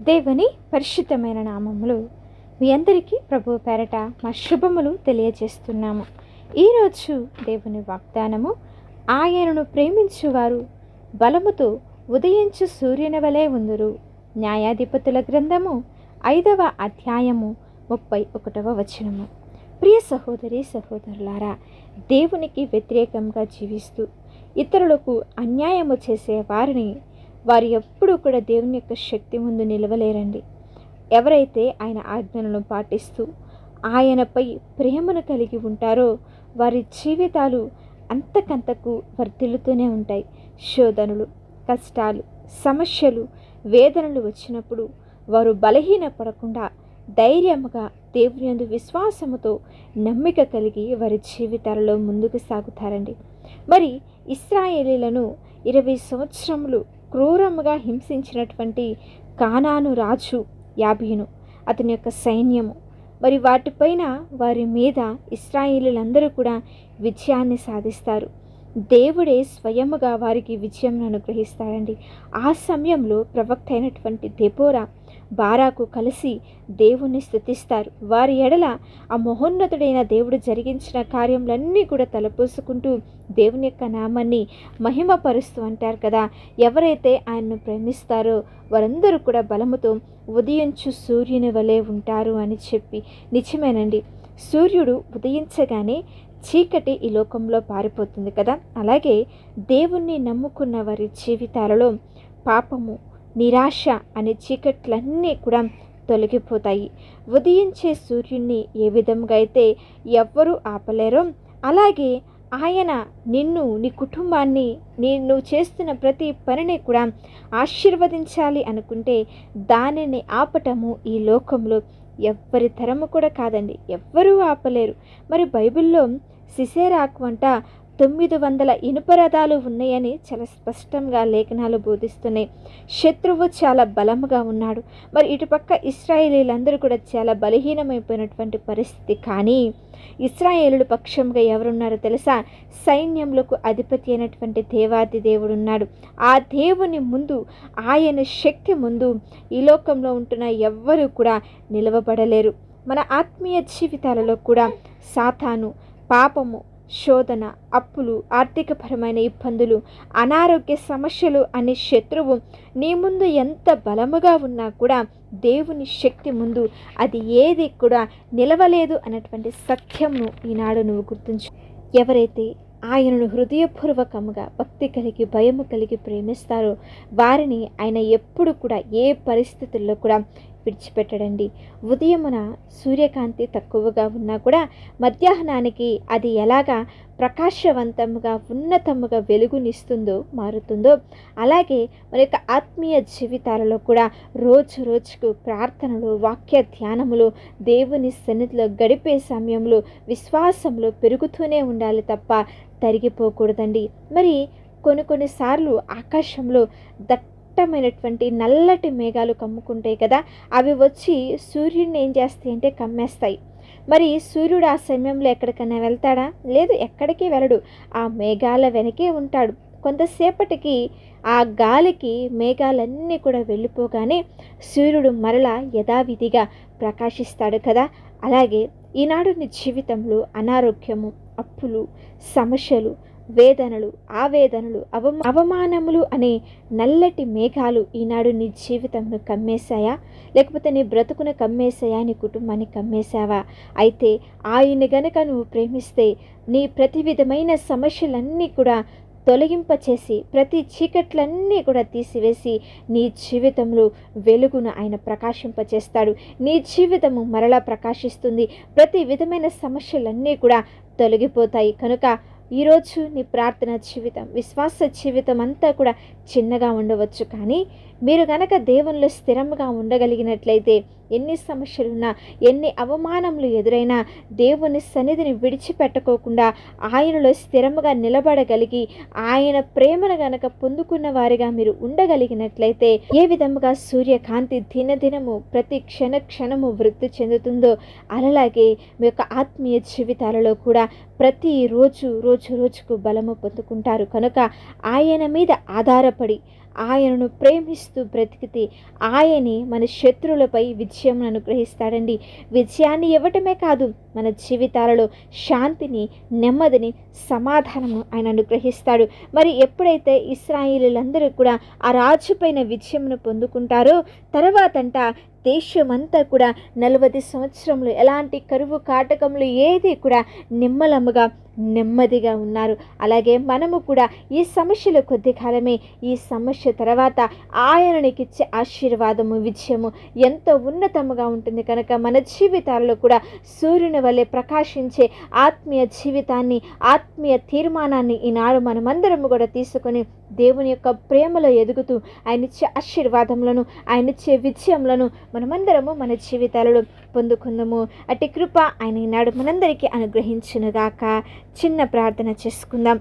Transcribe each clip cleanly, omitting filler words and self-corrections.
దేవుని పరిశుద్ధమైన నామములు మీ అందరికీ ప్రభు పేరట మా శుభములు తెలియజేస్తున్నాము. ఈరోజు దేవుని వాగ్దానము, ఆయనను ప్రేమించువారు బలముతో ఉదయించు సూర్యుని వలె ఉందురు. న్యాయాధిపతుల గ్రంథము 5వ అధ్యాయము 31వ వచనము. ప్రియ సహోదరి సహోదరులారా, దేవునికి వ్యతిరేకంగా జీవిస్తూ ఇతరులకు అన్యాయము చేసే వారు ఎప్పుడూ కూడా దేవుని యొక్క శక్తి ముందు నిలవలేరండి. ఎవరైతే ఆయన ఆజ్ఞలను పాటిస్తూ ఆయనపై ప్రేమను కలిగి ఉంటారో వారి జీవితాలు అంతకంతకు వర్ధిల్లుతూనే ఉంటాయి. శోధనలు, కష్టాలు, సమస్యలు, వేదనలు వచ్చినప్పుడు వారు బలహీనపడకుండా ధైర్యముగా దేవుని యందు విశ్వాసముతో నమ్మిక కలిగి వారి జీవితాలలో ముందుకు సాగుతారండి. మరి ఇశ్రాయేలీలను 20 సంవత్సరములు క్రూరముగా హింసించినటువంటి కానాను రాజు యాబీను, అతని యొక్క సైన్యము, మరి వాటిపైన వారి మీద ఇశ్రాయేలీలందరూ కూడా విజయాన్ని సాధిస్తారు. దేవుడే స్వయముగా వారికి విజయం అనుగ్రహిస్తాడండి. ఆ సమయంలో ప్రవక్త అయినటువంటి దెబోరా, బారాకు కలిసి దేవుణ్ణి స్తుతిస్తారు. వారి ఎడల ఆ మహోన్నతుడైన దేవుడు జరిగించిన కార్యములన్నీ కూడా తలపోసుకుంటూ దేవుని యొక్క నామాన్ని మహిమపరుస్తూ అంటారు కదా. ఎవరైతే ఆయన్ను ప్రేమిస్తారో వారందరూ కూడా బలముతో ఉదయించు సూర్యుని వలె ఉంటారు అని చెప్పి నిజమేనండి. సూర్యుడు ఉదయించగానే చీకటి ఈ లోకంలో పారిపోతుంది కదా. అలాగే దేవుణ్ణి నమ్ముకున్న వారి జీవితాలలో పాపము, నిరాశ అనే చీకట్లన్నీ కూడా తొలగిపోతాయి. ఉదయించే సూర్యుడిని ఏ విధంగా అయితే ఎవ్వరూ ఆపలేరో, అలాగే ఆయన నిన్ను, నీ కుటుంబాన్ని, నువ్వు చేస్తున్న ప్రతి పనిని కూడా ఆశీర్వదించాలి అనుకుంటే దానిని ఆపటము ఈ లోకంలో ఎవ్వరి తరము కూడా కాదండి. ఎవ్వరూ ఆపలేరు. మరి బైబిల్లో సిసెరాకు అంట 900 ఇనుప రథాలు ఉన్నాయని చాలా స్పష్టంగా లేఖనాలు బోధిస్తున్నాయి. శత్రువు చాలా బలముగా ఉన్నాడు. మరి ఇటుపక్క ఇశ్రాయేలీలందరూ కూడా చాలా బలహీనమైపోయినటువంటి పరిస్థితి. కానీ ఇశ్రాయేలుల పక్షంగా ఎవరున్నారో తెలుసా? సైన్యములకు అధిపతి అయినటువంటి దేవాది దేవుడు ఉన్నాడు. ఆ దేవుని ముందు, ఆయన శక్తి ముందు ఈ లోకంలో ఉంటున్న ఎవ్వరూ కూడా నిలవబడలేరు. మన ఆత్మీయ జీవితాలలో కూడా సాతాను, పాపము, శోధన, అప్పులు, ఆర్థికపరమైన ఇబ్బందులు, అనారోగ్య సమస్యలు అనే శత్రువు నీ ముందు ఎంత బలముగా ఉన్నా కూడా దేవుని శక్తి ముందు అది ఏది కూడా నిలవలేదు అన్నటువంటి సత్యంను ఈనాడు నువ్వు గుర్తించు. ఎవరైతే ఆయనను హృదయపూర్వకముగా భక్తి కలిగి భయము కలిగి ప్రేమిస్తారో వారిని ఆయన ఎప్పుడు కూడా ఏ పరిస్థితుల్లో కూడా విడిచిపెట్టడండి. ఉదయమున సూర్యకాంతి తక్కువగా ఉన్నా కూడా మధ్యాహ్నానికి అది ఎలాగా ప్రకాశవంతముగా ఉన్నతముగా వెలుగునిస్తుందో మారుతుందో, అలాగే మన యొక్క ఆత్మీయ జీవితాలలో కూడా రోజు రోజుకు ప్రార్థనలు, వాక్య ధ్యానములు, దేవుని సన్నిధిలో గడిపే సమయంలో విశ్వాసంలో పెరుగుతూనే ఉండాలి తప్ప తరిగిపోకూడదండి. మరి కొన్నిసార్లు ఆకాశంలో దట్టమైనటువంటి నల్లటి మేఘాలు కమ్ముకుంటాయి కదా, అవి వచ్చి సూర్యుడిని ఏం చేస్తాయి అంటే కమ్మేస్తాయి. మరి సూర్యుడు ఆ సమయంలో ఎక్కడికైనా వెళ్తాడా? లేదు, ఎక్కడికి వెళ్ళడు. ఆ మేఘాల వెనకే ఉంటాడు. కొంతసేపటికి ఆ గాలికి మేఘాలన్నీ కూడా వెళ్ళిపోగానే సూర్యుడు మరలా యథావిధిగా ప్రకాశిస్తాడు కదా. అలాగే ఈనాడు నీ జీవితంలో అనారోగ్యము, అప్పులు, సమస్యలు, వేదనలు, ఆవేదనలు, అవమానములు అనే నల్లటి మేఘాలు ఈనాడు నీ జీవితంను కమ్మేశాయా? లేకపోతే నీ బ్రతుకును కమ్మేశాయా? నీ కుటుంబాన్ని కమ్మేశావా? అయితే ఆయన గనక నువ్వు ప్రేమిస్తే నీ ప్రతి విధమైన సమస్యలన్నీ కూడా తొలగింపచేసి ప్రతి చీకట్లన్నీ కూడా తీసివేసి నీ జీవితంలో వెలుగును ఆయన ప్రకాశింపచేస్తాడు. నీ జీవితము మరలా ప్రకాశిస్తుంది. ప్రతి విధమైన సమస్యలన్నీ కూడా తొలగిపోతాయి. కనుక ఈరోజు నీ ప్రార్థన జీవితం, విశ్వాస జీవితం అంతా కూడా చిన్నగా ఉండవచ్చు. కానీ మీరు గనక దేవునిలో స్థిరంగా ఉండగలిగినట్లయితే ఎన్ని సమస్యలున్నా, ఎన్ని అవమానములు ఎదురైనా దేవుని సన్నిధిని విడిచిపెట్టుకోకుండా ఆయనలో స్థిరముగా నిలబడగలిగి ఆయన ప్రేమను గనక పొందుకున్న వారిగా మీరు ఉండగలిగినట్లయితే ఏ విధముగా సూర్యకాంతి దినదినము ప్రతి క్షణము వృద్ధి చెందుతుందో అలాగే మీ యొక్క ఆత్మీయ జీవితాలలో కూడా ప్రతి రోజుకు బలము పొందుకుంటారు. కనుక ఆయన మీద ఆధారపడి ఆయనను ప్రేమిస్తూ బ్రతికితే ఆయనే మన శత్రువులపై విజయం అనుగ్రహిస్తాడండి. విజయాన్ని ఇవ్వటమే కాదు, మన జీవితాలలో శాంతిని, నెమ్మదిని, సమాధానము ఆయన అనుగ్రహిస్తాడు. మరి ఎప్పుడైతే ఇశ్రాయేలీయులందరూ కూడా ఆ రాజుపైన విజయమును పొందుకుంటారో తర్వాతంట దేశమంతా కూడా 40 సంవత్సరములు ఎలాంటి కరువు కాటకములు ఏది కూడా నిమ్మలముగా నెమ్మదిగా ఉన్నారు. అలాగే మనము కూడా ఈ సమస్యల కొద్ది కాలమే, ఈ సమస్య తర్వాత ఆయననికిచ్చే ఆశీర్వాదము, విజయము ఎంతో ఉన్నతముగా ఉంటుంది. కనుక మన జీవితాల్లో కూడా సూర్యుని వలె ప్రకాశించే ఆత్మీయ జీవితాన్ని, ఆత్మీయ తీర్మానాన్ని ఈనాడు మనమందరము కూడా తీసుకొని దేవుని యొక్క ప్రేమలో ఎదుగుతూ ఆయనిచ్చే ఆశీర్వాదములను, ఆయనిచ్చే విజయములను మనమందరము మన జీవితాలలో పొందుకుందాము. అట్టి కృప ఆయన ఈనాడు మనందరికీ అనుగ్రహించునుగాక. చిన్న ప్రార్థన చేసుకుందాం.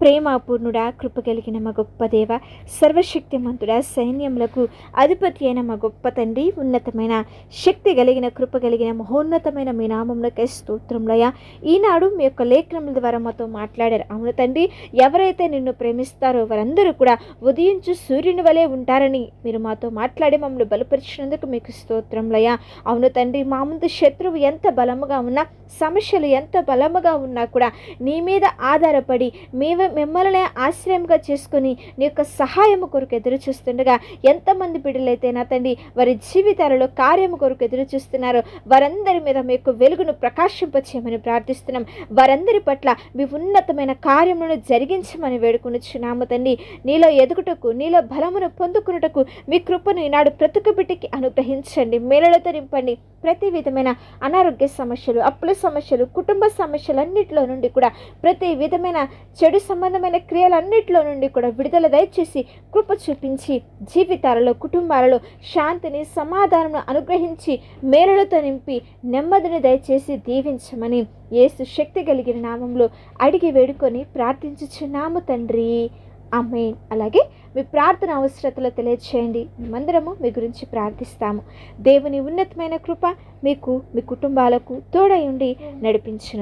ప్రేమపూర్ణుడా, కృప కలిగిన మా గొప్ప దేవ, సర్వశక్తిమంతుడా, సైన్యములకు అధిపతి అయిన మా గొప్ప తండ్రి, ఉన్నతమైన శక్తి కలిగిన, కృప కలిగిన, మహోన్నతమైన మీ నామమునకే స్తోత్రములయ్యా. ఈనాడు మీ యొక్క లేఖనముల ద్వారా మాతో మాట్లాడారు. అవును తండ్రి, ఎవరైతే నిన్ను ప్రేమిస్తారో వారందరూ కూడా ఉదయించు సూర్యుని వలె ఉంటారని మీరు మాతో మాట్లాడి మమ్మల్ని బలపరిచినందుకు మీకు స్తోత్రములయ్యా. అవును తండ్రి, మా ముందు శత్రువు ఎంత బలముగా ఉన్నా, సమస్యలు ఎంత బలముగా ఉన్నా కూడా నీ మీద ఆధారపడి మిమ్మల్ని ఆశ్రయంగా చేసుకుని నీ యొక్క సహాయము కొరకు ఎదురు చూస్తుండగా ఎంతమంది బిడ్డలైతే నా తండ్రి వారి జీవితాలలో కార్యము కొరకు ఎదురు చూస్తున్నారో వారందరి మీద మీ యొక్క వెలుగును ప్రకాశింపచేయమని ప్రార్థిస్తున్నాం. వారందరి పట్ల మీ ఉన్నతమైన కార్యములను జరిగించమని వేడుకొనుచున్నాము తండ్రి. నీలో ఎదుగుటకు, నీలో బలమును పొందుకున్నటకు మీ కృపను ఈనాడు ప్రతి ఒక్క బిడ్డకి అనుగ్రహించండి, మేలులతో నింపండి. ప్రతి విధమైన అనారోగ్య సమస్యలు, అప్పుల సమస్యలు, కుటుంబ సమస్యలన్నిటిలో నుండి కూడా, ప్రతి విధమైన చెడు సంబంధమైన క్రియలన్నిటిలో నుండి కూడా విడుదల దయచేసి కృప చూపించి జీవితాలలో, కుటుంబాలలో శాంతిని, సమాధానం అనుగ్రహించి మేలులతో నింపి నెమ్మదిని దయచేసి దీవించమని యేసు శక్తి కలిగిన నామంలో అడిగి వేడుకొని ప్రార్థించుచున్నాము తండ్రి. ఆమేన్. అలాగే మీ ప్రార్థన అవసరతలు తెలియచేయండి, మేమందరము మీ గురించి ప్రార్థిస్తాము. దేవుని ఉన్నతమైన కృప మీకు, మీ కుటుంబాలకు తోడై ఉండి నడిపించును.